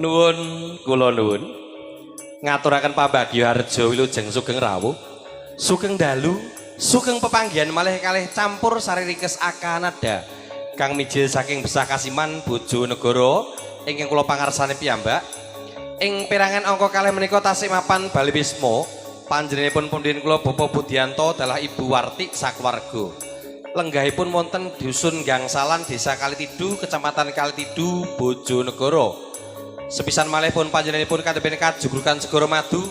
Nuwun kula nuwun. Ngaturaken pambagya harja wilujeng sugeng rawuh. Sugeng dalu, sugeng pepanggihan malih kalih campur saririkes akanada. Kang mijil saking Besah Kasiman Bojonegoro ingkang kula pangarsani piyambak. Ing perangan angka kalih menika tasih mapan Bali Wisma. Panjenenganipun pundhin kula Bapak Budianto adalah Ibu Warti sakeluarga. Lenggahipun wonten dusun Gangsalan Desa Kalitidu, Kecamatan Kalitidu, Bojonegoro. Sepisan malih pun panjenenganipun kadhepen kajugrukan Segara Madu,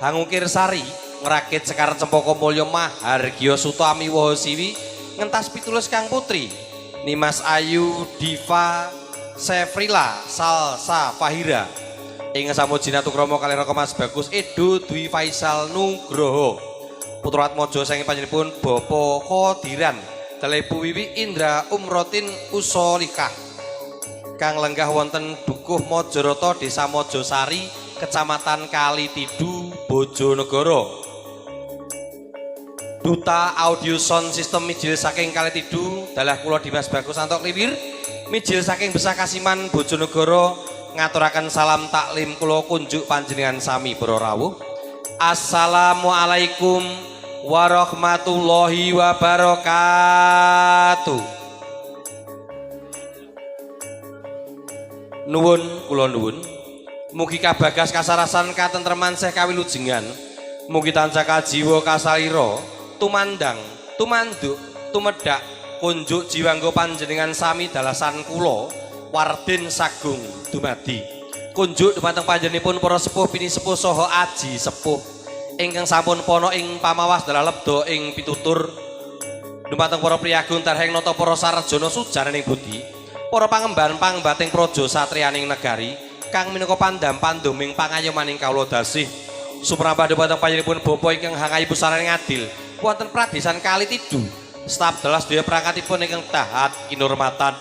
Hangukir Sari, ngrakit Sekar Cempaka Mulya Mahargya Suta Amiwaha Siwi, ngentas 17 kang putri. Nimas Ayu, Diva, Sefrila, Salsa, Fahira. Ing samujina tukrama kalih Raka Mas Bagus Edo Dwi Faisal Nugroho. Putra Atmaja saking panjenenganipun Bapak Khodiran, Ibu Wiwi Indra Umrotin Usolikah. Kang lenggah wonten Dukuh Majarata Desa Mojosari, Kecamatan Kalitidu, Bojonegoro. Duta Audio Sound System mijil saking Kalitidu dalah kula Dimas Bagus Antok Liwir, mijil saking Besah Kasiman Bojonegoro. Ngaturaken salam taklim kula kunjuk panjenengan sami para rawuh. Assalamualaikum warahmatullahi wabarakatuh. Nuwun kula nuwun. Mugi kabagas kasarasan katentreman seh kawilujengan. Mugi tansah kajiwa kasalira, tumandang, tumanduk, tumedhak kunjuk jiwangga panjenengan sami dalasan kula. Warden Sagung dumadi kunjuk dumateng panjenenganipun para sepuh bini sepuh saha aji sepuh ingkang sampun pono ing pamawas dalah lebda ing pitutur dumateng para priyagung tarheng nata para sarjana sujaraning budi para pangemban pangbating praja satriyaning negari kang minangka pandam panduming pangayomaning kawula dasih suprabah dumateng panjenenganipun bapa ingkang hangayi pusaraning adil wonten pradesan Kalitidu staf dalah sedaya prangkatipun ingkang taat kinurmatan.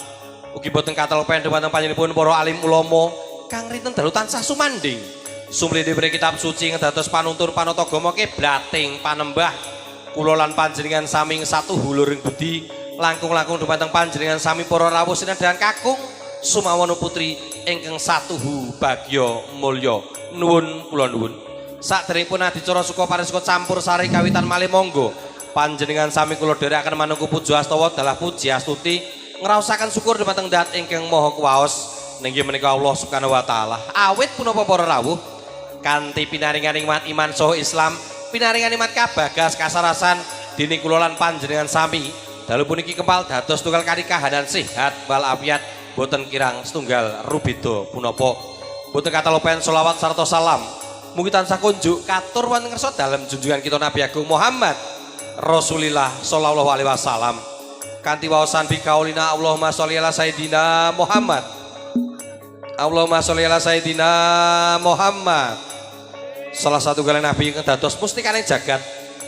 Ugi boten katelepen dumateng panjenenganipun para alim ulama kang rinten dalu tansah sumanding. Sumrene dipun kitab suci ngedados panuntun panatagama kiblating panembah kula lan panjenengan sami satu huluring budi langkung-langkung dumateng panjenengan sami para rawuh sinedhan kakung sumawon putri ingkang satuhu bagya mulya. Nuwun kula nuwun. Saderengipun adicara suka paresika campur sari kawitan malih monggo panjenengan sami kula dherekaken manungku puja astawa dalah puji astuti ngraosaken syukur dumateng Dat ingkang Maha Kuwaos ninggih menika Allah Subhanahu wa taala. Awit punapa para rawuh kanthi pinaringan nikmat iman saha Islam, pinaringan nikmat kabagas kasarasan dening kula lan panjenengan sami dalu puniki kempal dados tunggal kanikahan sehat wal afiat boten kirang setunggal rubeda punapa. Boten katalopen selawat sarta salam mugi tansah kunjuk katur wonten ngarsa dalem junjungan kita Nabi Agung Muhammad Rasulillah sallallahu alaihi wasallam. Kanti waosan bikaulina Allahumma sholli ala sayidina Muhammad. Allahumma sholli ala sayidina Muhammad. Salah satu kali nabi ingkang dados mustikane jagat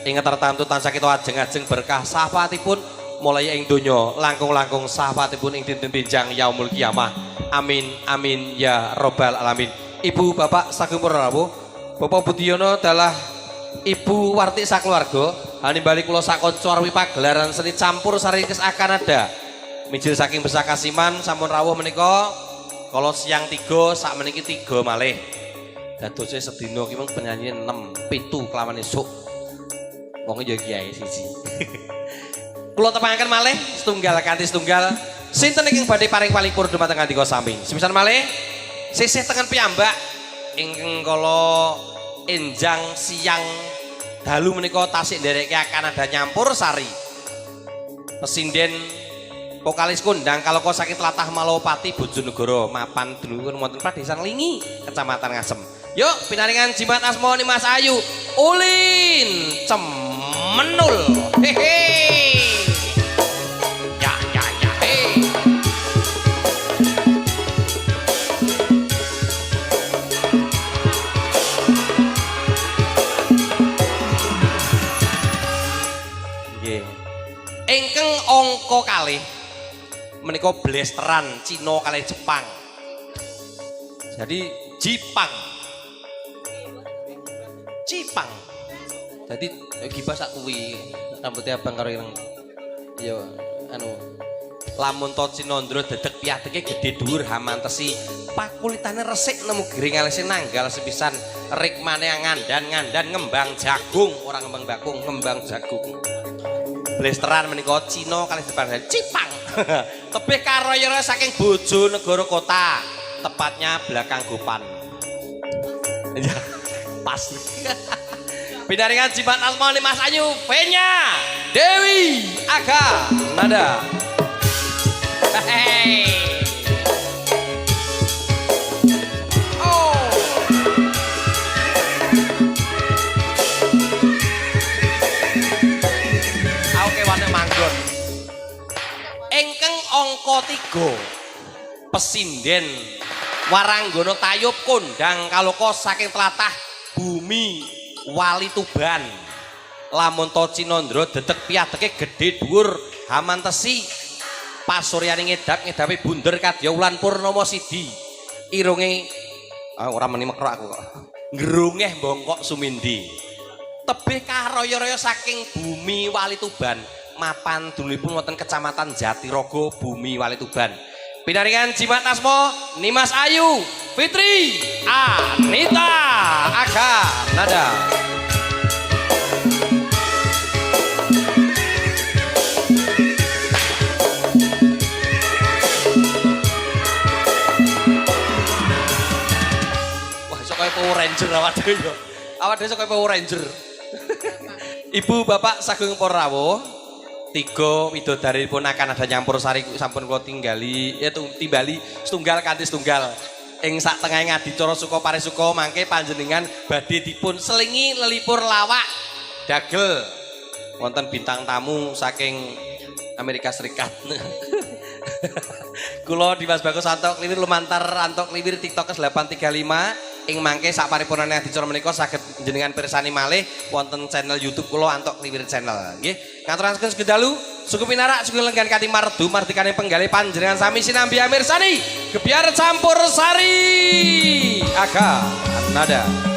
ingkang tartamtu tansah kita ajeng-ajeng berkah syafaatipun mulai ing donya langkung-langkung syafaatipun ing dinten benjang yaumul kiamah. Amin amin ya robbal alamin. Ibu bapak saking para rawuh, Bapak Budiono adalah Ibu Warti sakeluarga. Hanimbali kula sakonco arwi pagelaran seni campur saririkes akanada. Mijil saking Besah Kasiman sampun rawuh menika kala siang 3 sak meniki 3 malih. Dadose sedina ki mung penyanyi 6 7 kelawan esuk. Wong ya kiai siji. Kula tepangaken malih setunggal kanthi setunggal sinten ingkang badhe paring palipur dumateng andika sami. Sepisan malih sisih tengen piyambak ingkang kala enjang siang dalu menika tasik ndereke akan ada nyampur sari. Pesinden vokalis kondang kaloka saking tlatah Malawapati Bojonegoro mapan dulur wonten Pradesan Lingi Kecamatan Ngasem. Yuk pinaringan jimat asma Nimas Ayu ulin cemenul. Hehe. Ya ya ya he. Ingkang angka kalih menika blesteran Cina kalih Jepang. Jadi Jipang. Cipang. Jadi gibah sak kuwi rambutnya abang karo ireng. Ya anu lamun to Cinandra dedeg piateke gedhe dhuwur hamantesi pakulitane resik nemu giring alise nanggal sepisan rikmane ngandan-ngandan ngembang jagung ora ngembang bakung ngembang jagung blesteran menika Cina kalih depan Cipang tebih karoyara saking Bojonegoro kota tepatnya belakang Gopan pas Binaringan Jimat Asmani Mas Ayu Venya Dewi Aga Nada hey. Oh. Oke warna manggon engkeng angka 3 pesinden Waranggono Tayub kondang kaloka saking tlatah bumi Wali Tuban lamun to Cinandra dedeg piateke gedhe dhuwur hamantesi pasuryane ngedap-ngedape bunder kadya wulan purnama sidi irunge ora meni mekrok aku kok ngrungeh bongkok sumindi tebih karoyo-royo saking bumi Wali Tuban mapan dulipun wonten kecamatan Jatirogo bumi Wali Tuban pinaringan Jimat Asma Nimas Ayu Fitri Anita Aga Nada wah sok kaya Power Ranger awak dhewe sok kaya Power Ranger Ibu Bapak Sagung para rawuh 3 widodari pun akan ada nyampur sari sampun kula tinggali timbali setunggal kanthi setunggal ing sak tengahing adicara suka parisuka mangke panjenengan badhe dipun selingi lelipur lawak dagel wonten bintang tamu saking Amerika Serikat kula Dimas Bagus Antok Kliwir lumantar Antok Kliwir TikTokers 835 ing mangke sak paripurnane adicara menika saged jenengan pirsani malih wonten channel YouTube kula Antok Kliwir channel nggih ngaturaken segedalu suku pinarak suku lenggan kati mardu mardikane penggalih panjenengan sami sinambi amirsani gebyar campur sari Aga Nada